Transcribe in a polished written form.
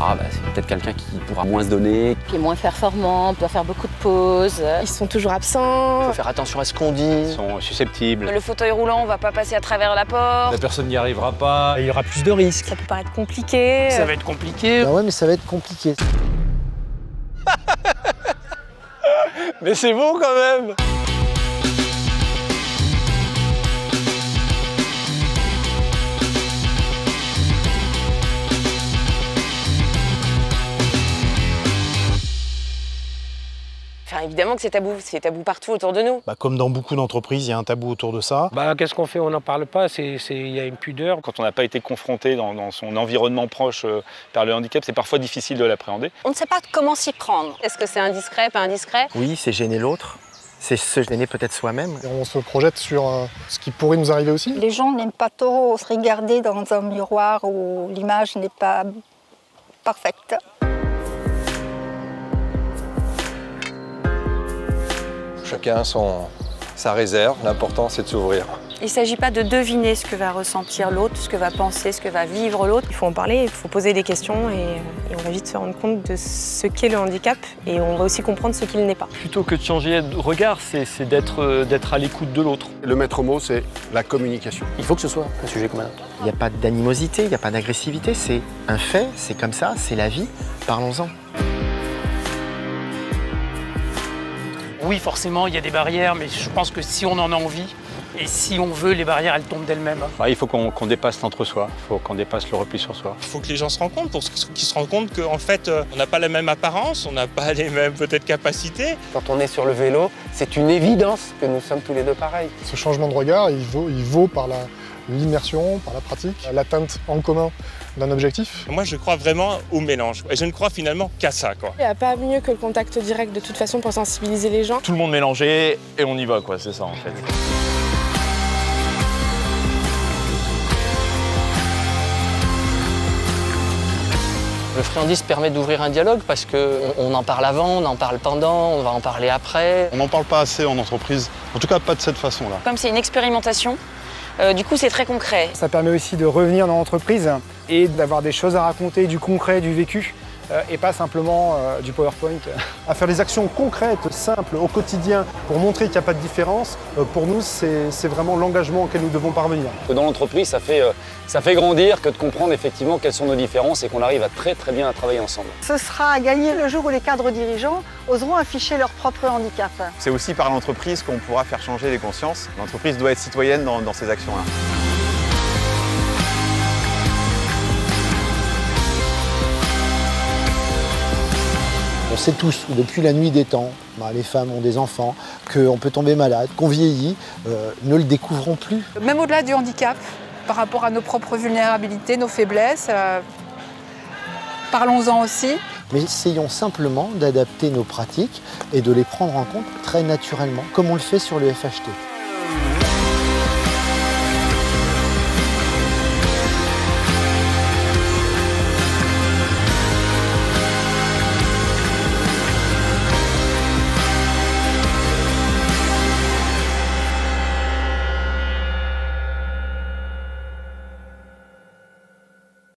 Ah bah c'est peut-être quelqu'un qui pourra moins se donner. Qui est moins performant, doit faire beaucoup de pauses. Ils sont toujours absents. Il faut faire attention à ce qu'on dit. Ils sont susceptibles. Le fauteuil roulant, on va pas passer à travers la porte. La personne n'y arrivera pas. Il y aura plus de risques. Ça peut paraître compliqué. Ça va être compliqué. Bah ouais, mais ça va être compliqué. Mais c'est bon quand même. Enfin, évidemment que c'est tabou partout autour de nous. Bah, comme dans beaucoup d'entreprises, il y a un tabou autour de ça. Bah, qu'est-ce qu'on fait? On n'en parle pas, il y a une pudeur. Quand on n'a pas été confronté dans son environnement proche par le handicap, c'est parfois difficile de l'appréhender. On ne sait pas comment s'y prendre. Est-ce que c'est indiscret, pas indiscret? Oui, c'est gêner l'autre, c'est se gêner peut-être soi-même. Et on se projette sur ce qui pourrait nous arriver aussi. Les gens n'aiment pas trop se regarder dans un miroir où l'image n'est pas parfaite. Chacun sa réserve, l'important c'est de s'ouvrir. Il ne s'agit pas de deviner ce que va ressentir l'autre, ce que va penser, ce que va vivre l'autre. Il faut en parler, il faut poser des questions et on va vite se rendre compte de ce qu'est le handicap et on va aussi comprendre ce qu'il n'est pas. Plutôt que de changer de regard, c'est d'être à l'écoute de l'autre. Le maître mot, c'est la communication. Il faut que ce soit un sujet comme un autre. Il n'y a pas d'animosité, il n'y a pas d'agressivité, c'est un fait, c'est comme ça, c'est la vie, parlons-en. Oui, forcément, il y a des barrières, mais je pense que si on en a envie et si on veut, les barrières, elles tombent d'elles-mêmes. Il faut qu'on dépasse l'entre-soi, il faut qu'on dépasse le repli sur soi. Il faut que les gens se rendent compte, pour qu'ils se rendent compte qu'en fait, on n'a pas la même apparence, on n'a pas les mêmes peut-être capacités. Quand on est sur le vélo, c'est une évidence que nous sommes tous les deux pareils. Ce changement de regard, il vaut par l'immersion, par la pratique, l'atteinte en commun d'un objectif. Moi, je crois vraiment au mélange. Et je ne crois finalement qu'à ça, quoi. Il n'y a pas mieux que le contact direct de toute façon pour sensibiliser les gens. Tout le monde mélangé et on y va, quoi. C'est ça en fait. Le friandise permet d'ouvrir un dialogue parce qu'on en parle avant, on en parle pendant, on va en parler après. On n'en parle pas assez en entreprise, en tout cas pas de cette façon-là. Comme c'est une expérimentation, du coup c'est très concret. Ça permet aussi de revenir dans l'entreprise et d'avoir des choses à raconter, du concret, du vécu, et pas simplement du PowerPoint. À faire des actions concrètes, simples, au quotidien, pour montrer qu'il n'y a pas de différence, pour nous, c'est vraiment l'engagement auquel nous devons parvenir. Dans l'entreprise, ça fait grandir que de comprendre effectivement quelles sont nos différences et qu'on arrive à très bien à travailler ensemble. Ce sera à gagner le jour où les cadres dirigeants oseront afficher leur propre handicap. C'est aussi par l'entreprise qu'on pourra faire changer les consciences. L'entreprise doit être citoyenne dans ces actions-là. On sait tous, depuis la nuit des temps, les femmes ont des enfants, qu'on peut tomber malade, qu'on vieillit, ne le découvrons plus. Même au-delà du handicap, par rapport à nos propres vulnérabilités, nos faiblesses, parlons-en aussi. Mais essayons simplement d'adapter nos pratiques et de les prendre en compte très naturellement, comme on le fait sur le FHT.